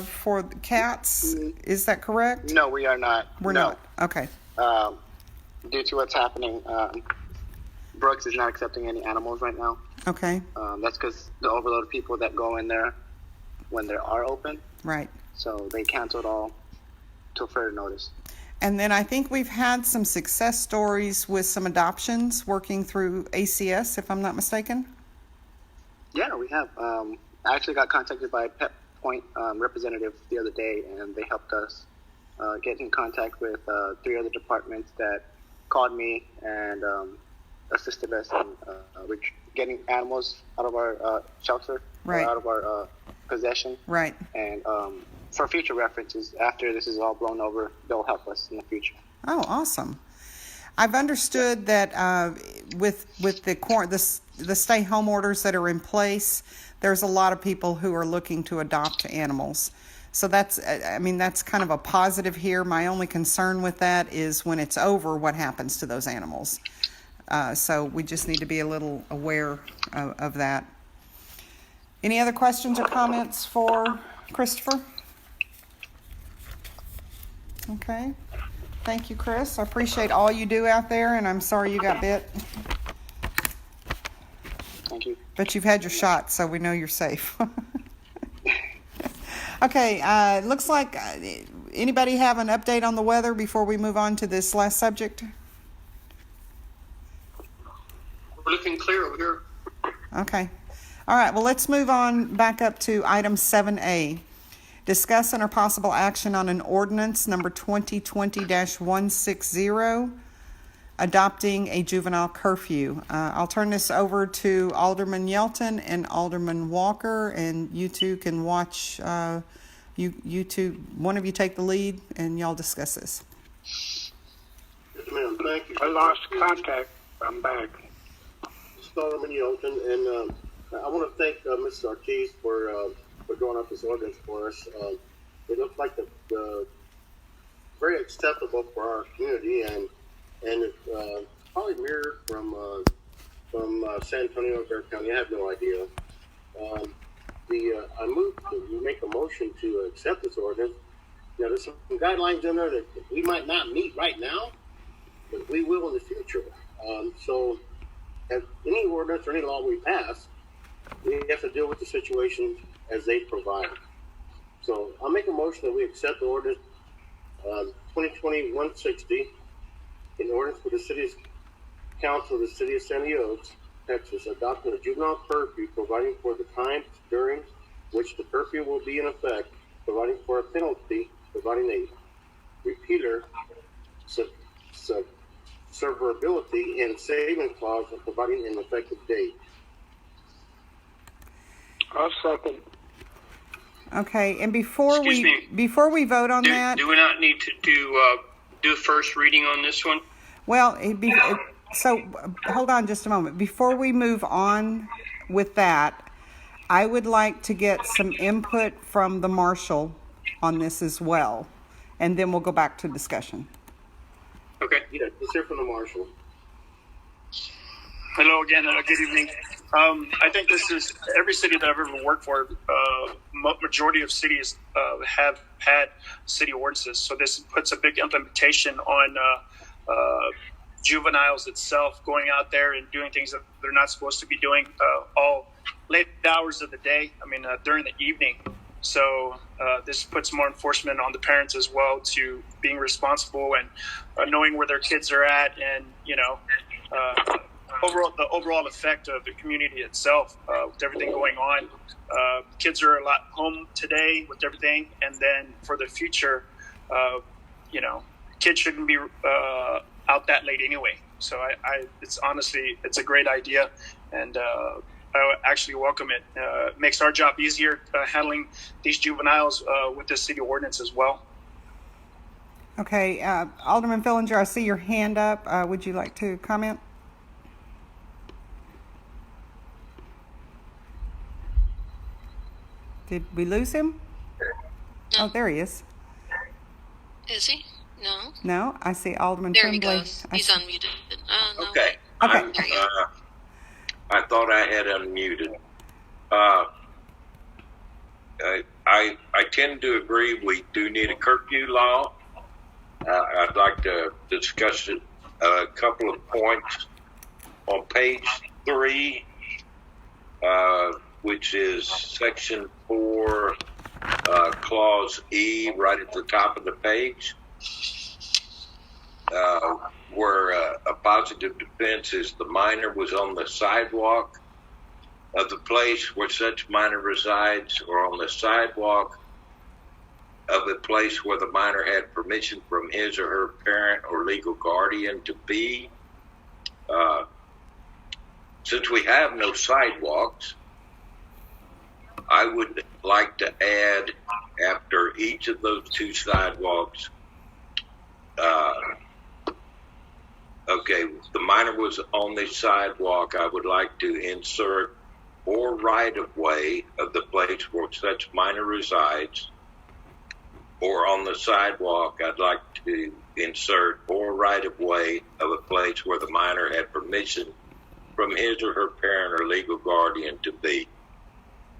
for the cats. Is that correct? No, we are not. We're No. not. Okay. Due to what's happening, Brooks is not accepting any animals right now. Okay. That's because the overload of people that go in there when they are open. Right. So they canceled all till further notice. And then I think we've had some success stories with some adoptions working through ACS, if I'm not mistaken. Yeah, we have. I actually got contacted by a Pet Point representative the other day, and they helped us get in contact with 3 other departments that called me and assisted us in getting animals out of our shelter, Right. or out of our possession. Right. And for future references, after this is all blown over, they'll help us in the future. Oh, awesome. I've understood that with the stay-home orders that are in place, there's a lot of people who are looking to adopt animals. So that's kind of a positive here. My only concern with that is when it's over, what happens to those animals. So we just need to be a little aware of that. Any other questions or comments for Christopher? Okay. Thank you, Chris. I appreciate all you do out there, and I'm sorry you got bit. Thank you. But you've had your shot, so we know you're safe. Okay, looks like anybody have an update on the weather before we move on to this last subject? We're looking clear over here. Okay. All right, well, let's move on back up to item 7A. Discuss under possible action on an ordinance number 2020-160, adopting a juvenile curfew. I'll turn this over to Alderman Yelton and Alderman Walker, and you two can watch, you two, one of you take the lead, and y'all discuss this. Yes, ma'am. Thank you. I lost contact. I'm back. This is Alderman Yelton, and I want to thank Mrs. Ortiz for drawing up this ordinance for us. It looks like the very acceptable for our community, and it probably mirrored from San Antonio, Bear County. I have no idea. I move to make a motion to accept this ordinance. Now, there's some guidelines in there that we might not meet right now, but we will in the future. So, as any ordinance or any law we pass, we have to deal with the situation as they provide. So I'll make a motion that we accept the ordinance 2020-160, in ordinance for the city's council of the city of Sandy Oaks, Texas, adopting a juvenile curfew, providing for the times during which the curfew will be in effect, providing for a penalty, providing a repeater, severability, and saving clause, and providing an effective date. I'll second. Okay, and before Excuse me. before we vote on that, Do we not need to do a first reading on this one? well, so hold on just a moment. Before we move on with that, I would like to get some input from the marshal on this as well, and then we'll go back to discussion. Okay. Yeah, let's hear from the marshal. Hello again. Good evening. I think this is every city that I've ever worked for. Majority of cities have had city ordinances, so this puts a big implementation on juveniles itself going out there and doing things that they're not supposed to be doing all late hours of the day. I mean, during the evening. So this puts more enforcement on the parents as well to being responsible and knowing where their kids are at, and the overall effect of the community itself with everything going on. Kids are a lot home today with everything, and then for the future, Kids shouldn't be out that late anyway. So it's a great idea, and I actually welcome it. Makes our job easier handling these juveniles with the city ordinance as well. Okay, Alderman Fillinger, I see your hand up. Would you like to comment? Did we lose him? No. Oh, there he is. Is he? No. No, I see Alderman There Tremblay. he goes. He's unmuted. No. Okay. Okay. There you go. I thought I had unmuted. I tend to agree we do need a curfew law. I'd like to discuss it, a couple of points on page 3, which is section 4, clause E, right at the top of the page, where a positive defense is the minor was on the sidewalk of the place where such minor resides, or on the sidewalk of a place where the minor had permission from his or her parent or legal guardian to be. Since we have no sidewalks, I would like to add, after each of those 2 sidewalks, the minor was on the sidewalk, I would like to insert or right of way of the place where such minor resides, or on the sidewalk, I'd like to insert or right of way of a place where the minor had permission from his or her parent or legal guardian to be.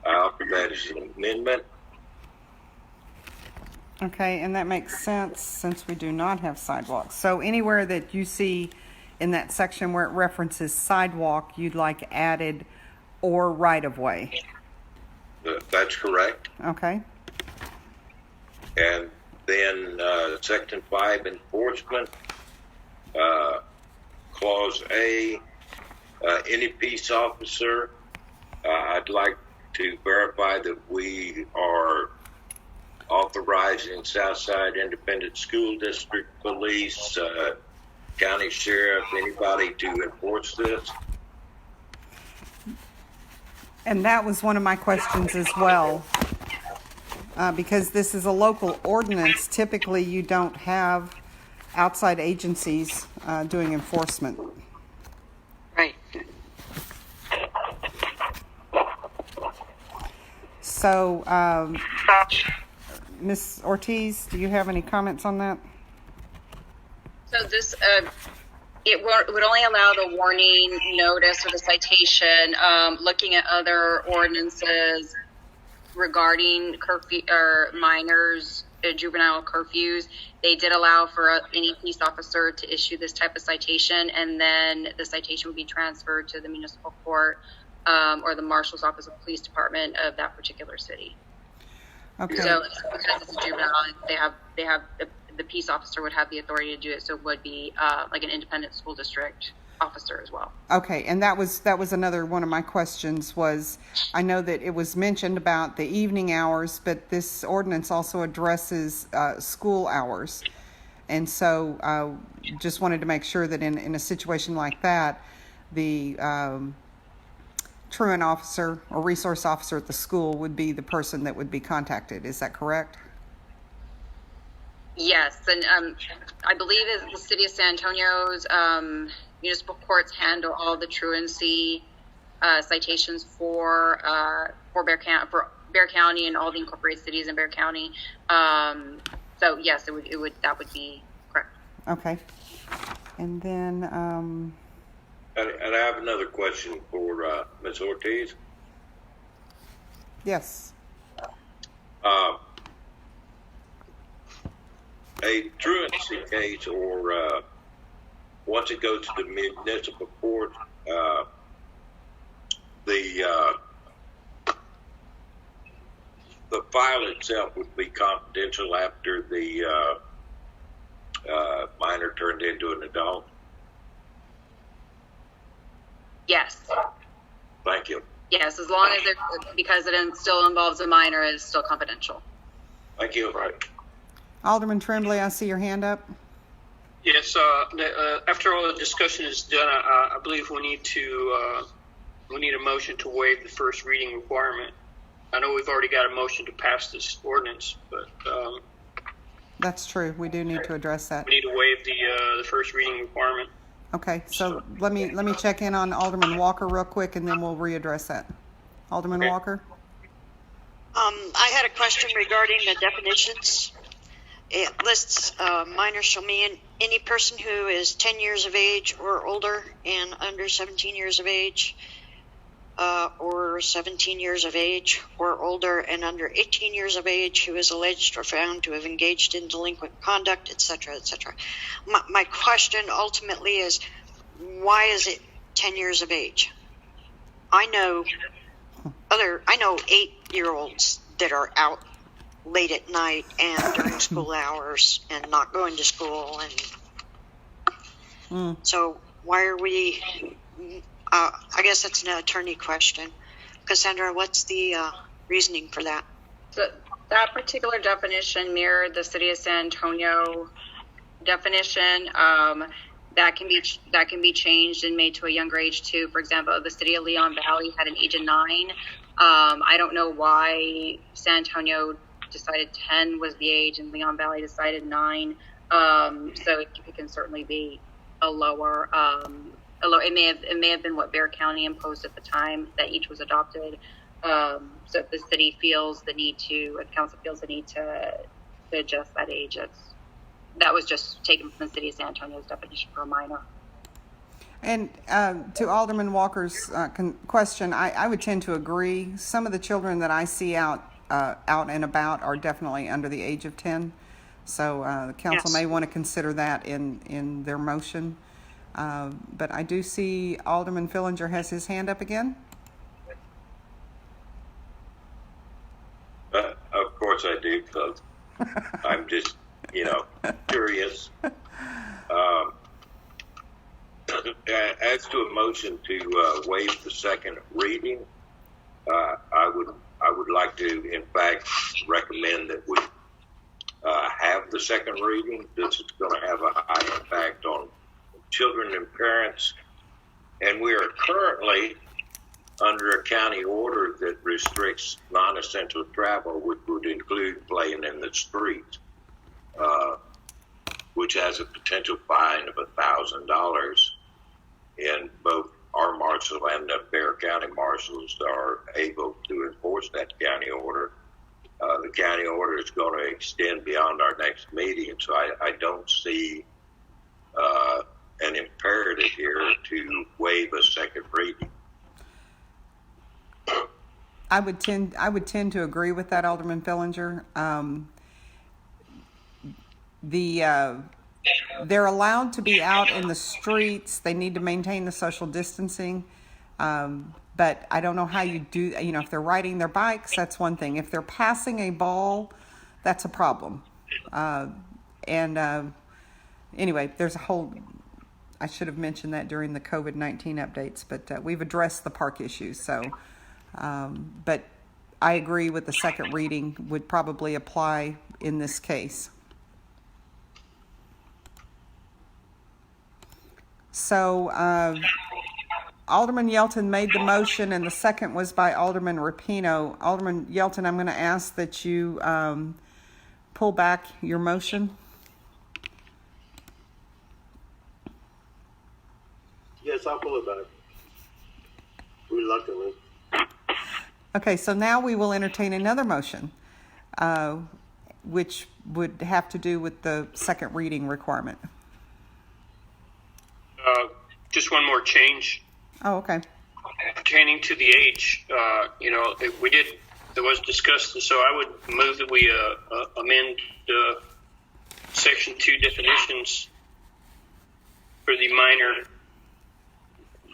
I offer that as an amendment. Okay, and that makes sense since we do not have sidewalks. So anywhere that you see in that section where it references sidewalk, you'd like added or right of way. That's correct. Okay. And then section 5, enforcement, clause A, any peace officer, I'd like to verify that we are authorizing Southside Independent School District Police, county sheriff, anybody to enforce this. And that was one of my questions as well. Because this is a local ordinance, typically you don't have outside agencies doing enforcement. Right. So, Ms. Ortiz, do you have any comments on that? So this, it would only allow the warning notice or the citation. Looking at other ordinances regarding curfew or minors, juvenile curfews, they did allow for any peace officer to issue this type of citation, and then the citation would be transferred to the municipal court or the marshal's office of police department of that particular city. Okay. So because it's a juvenile, they have the peace officer would have the authority to do it. So it would be like an independent school district officer as well. Okay, and that was another one of my questions. Was I know that it was mentioned about the evening hours, but this ordinance also addresses school hours, and so just wanted to make sure that in a situation like that, the truant officer or resource officer at the school would be the person that would be contacted. Is that correct? Yes, and I believe that the city of San Antonio's municipal courts handle all the truancy citations for Bexar County and all the incorporated cities in Bexar County. So yes, that would be correct. Okay, and then And I have another question for Ms. Ortiz. yes. A truancy case, or once it goes to the municipal court, the file itself would be confidential after the minor turned into an adult. Yes. Thank you. Yes, as long as because it still involves a minor, it's still confidential. Thank you. Right. Alderman Tremblay, I see your hand up. Yes. After all the discussion is done, I believe we need a motion to waive the first reading requirement. I know we've already got a motion to pass this ordinance, but That's true. We do need to address that. we need to waive the first reading requirement. Okay, so let me check in on Alderman Walker real quick, and then we'll readdress that. Alderman Okay. Walker? I had a question regarding the definitions. It lists minor shall mean any person who is 10 years of age or older and under 17 years of age, or 17 years of age or older and under 18 years of age who is alleged or found to have engaged in delinquent conduct, etc., etc. My question ultimately is, why is it 10 years of age? I know 8-year-olds that are out late at night and during school hours and not going to school, and so why are we? I guess that's an attorney question. Cassandra, what's the reasoning for that? So that particular definition mirrored the City of San Antonio definition. That can be changed and made to a younger age too. For example, the City of Leon Valley had an age of 9. I don't know why San Antonio decided 10 was the age and Leon Valley decided 9. So it can certainly be a lower. It may have been what Bexar County imposed at the time that each was adopted. So if the city feels the need to, if council feels the need to adjust that age, that was just taken from the City of San Antonio's definition for a minor. And to Alderman Walker's question, I would tend to agree. Some of the children that I see out and about are definitely under the age of 10. So the council may want to consider that in their motion. But I do see Alderman Fillinger has his hand up again. Of course I do, because I'm just, curious. As to a motion to waive the second reading, I would like to, in fact, recommend that we have the second reading. This is going to have a high impact on children and parents, and we are currently under a county order that restricts non-essential travel, which would include playing in the street, which has a potential fine of $1,000. And both our marshal and the Bexar County marshals are able to enforce that county order. The county order is going to extend beyond our next meeting, so I don't see an imperative here to waive a second reading. I would tend to agree with that, Alderman Fillinger. They're allowed to be out in the streets. They need to maintain the social distancing. But I don't know how you do, if they're riding their bikes, that's one thing. If they're passing a ball, that's a problem. Anyway, there's a whole, I should have mentioned that during the COVID-19 updates, but we've addressed the park issues. So, but I agree with the second reading would probably apply in this case. So, Alderman Yelton made the motion, and the second was by Alderman Rapino. Alderman Yelton, I'm going to ask that you pull back your motion. Yes, I'll pull it back. Reluctantly. Okay, so now we will entertain another motion, which would have to do with the second reading requirement. Just one more change. Oh, okay. Pertaining to the age, it was discussed, so I would move that we amend Section 2 definitions for the minor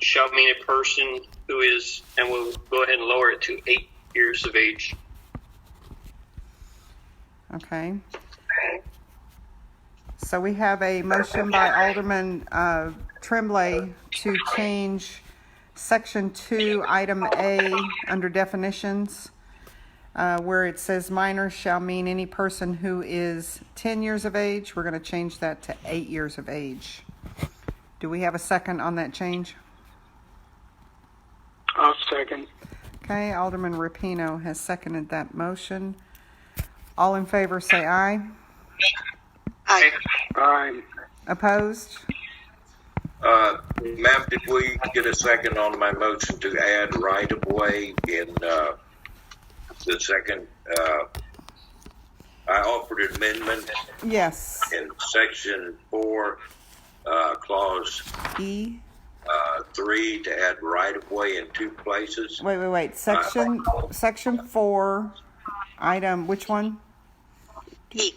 shall mean a person who is, and we'll go ahead and lower it to 8 years of age. Okay. So we have a motion by Alderman Tremblay to change Section 2, Item A, under definitions, where it says minor shall mean any person who is 10 years of age. We're going to change that to 8 years of age. Do we have a second on that change? I'll second. Okay, Alderman Rapino has seconded that motion. All in favor say aye. Aye. Aye. Opposed? Ma'am, did we get a second on my motion to add right of way in the second? I offered an amendment Yes. in section 4, clause E. 3 to add right of way in 2 places. Wait. Section 4, item, which one? E.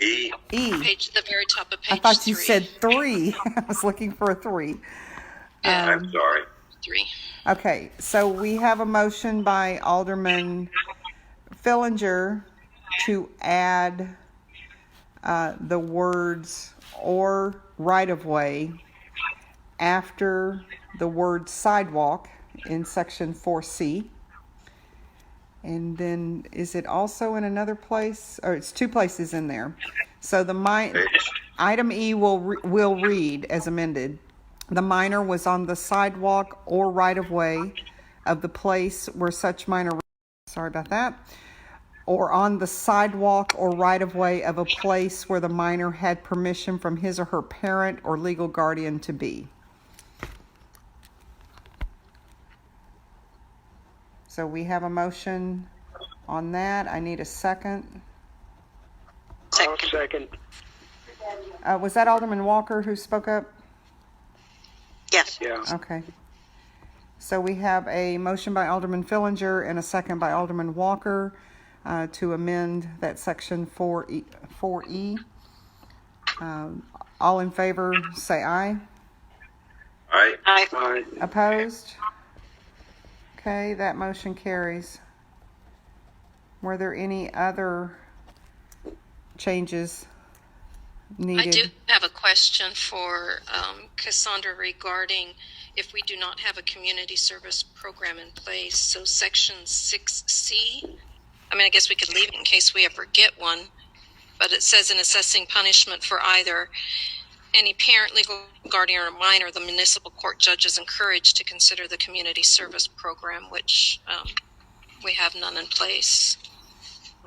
E. Page, the very top of page I thought you 3. said 3. I was looking for a 3. I'm sorry. 3. Okay, so we have a motion by Alderman Fillinger to add the words or right-of-way after the word sidewalk in section 4C. And then is it also in another place? Or it's 2 places in there. So the item E will read as amended. The minor was on the sidewalk or right-of-way of the place where such minor, sorry about that, or on the sidewalk or right-of-way of a place where the minor had permission from his or her parent or legal guardian to be. So we have a motion on that. I need a second. I'll second. Was that Alderman Walker who spoke up? Yes. Yeah. Okay. So we have a motion by Alderman Fillinger and a second by Alderman Walker to amend that section 4E. All in favor say aye. Aye. Aye. Opposed? Okay, that motion carries. Were there any other changes needed? I do have a question for Cassandra regarding if we do not have a community service program in place. So section 6C, I mean, I guess we could leave it in case we ever get one, but it says in assessing punishment for either any parent, legal guardian, or minor, the municipal court judge is encouraged to consider the community service program, which we have none in place.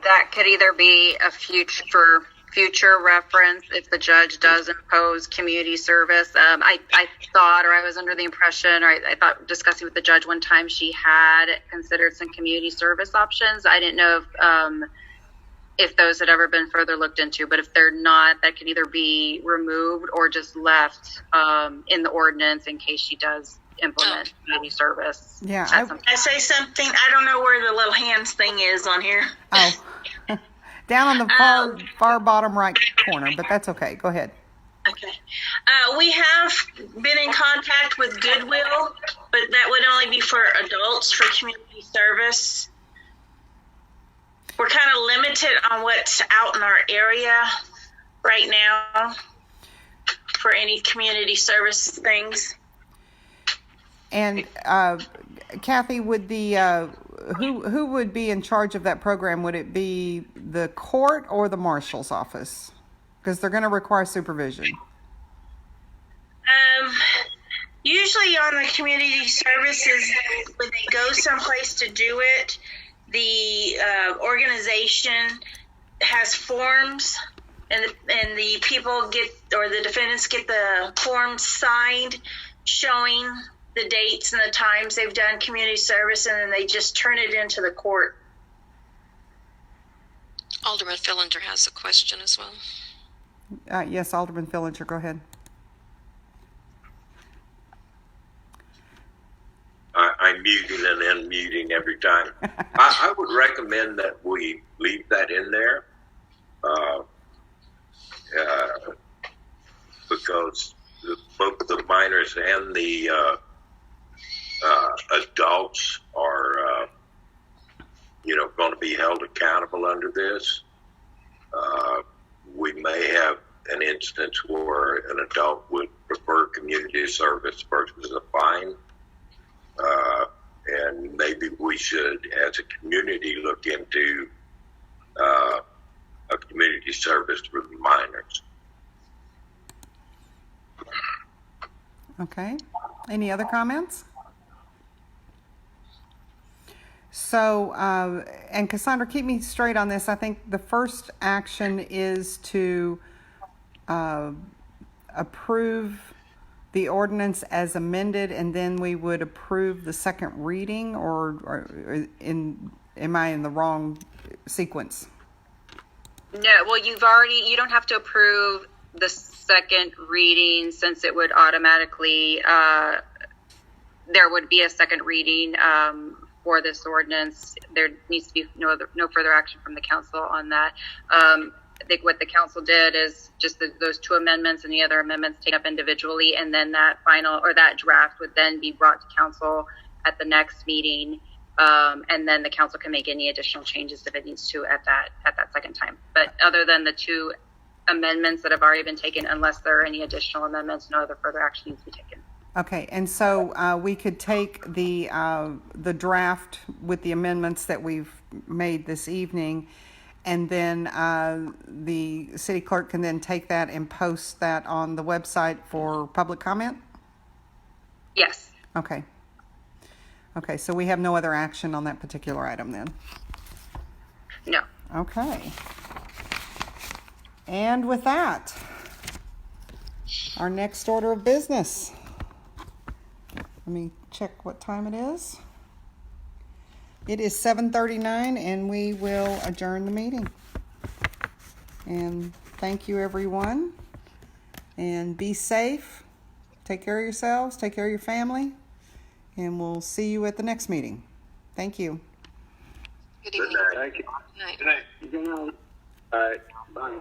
That could either be a future reference if the judge does impose community service. I thought, or I was under the impression, or I thought discussing with the judge one time, she had considered some community service options. I didn't know if those had ever been further looked into, but if they're not, that could either be removed or just left in the ordinance in case she does implement community service. Yeah, I say something. I don't know where the little hands thing is on here. Oh, down on the far bottom right corner, but that's okay. Go ahead. Okay. We have been in contact with Goodwill, but that would only be for adults for community service. We're kind of limited on what's out in our area right now for any community service things. And Kathy, would the who would be in charge of that program? Would it be the court or the marshal's office? Because they're going to require supervision. Usually on the community services, when they go someplace to do it, the organization has forms, and the people get, or the defendants get the forms signed showing the dates and the times they've done community service, and then they just turn it into the court. Alderman Fillinger has a question as well. Yes, Alderman Fillinger, go ahead. I'm muting and unmuting every time. I would recommend that we leave that in there because both the minors and the adults are, going to be held accountable under this. We may have an instance where an adult would prefer community service versus a fine. And and maybe we should, as a community, look into a community service for the minors. Okay. Any other comments? So, and Cassandra, keep me straight on this. I think the first action is to approve the ordinance as amended, and then we would approve the second reading, or am I in the wrong sequence? No, well, you don't have to approve the second reading, since it would automatically, there would be a second reading for this ordinance. There needs to be no further action from the council on that. I think what the council did is just those two amendments, and the other amendments taken up individually, and then that final, or that draft, would then be brought to council at the next meeting, and then the council can make any additional changes if it needs to at that second time. But other than the two amendments that have already been taken, unless there are any additional amendments, no other further action needs to be taken. Okay, and so we could take the draft with the amendments that we've made this evening, and then the city clerk can then take that and post that on the website for public comment? Yes. Okay. Okay, so we have no other action on that particular item then? No. Okay. And with that, our next order of business. Let me check what time it is. It is 7:39, and we will adjourn the meeting. And thank you, everyone. And be safe. Take care of yourselves. Take care of your family. And we'll see you at the next meeting. Thank you. Good evening. Thank you. Good night. Good night. Good night. All right. Bye.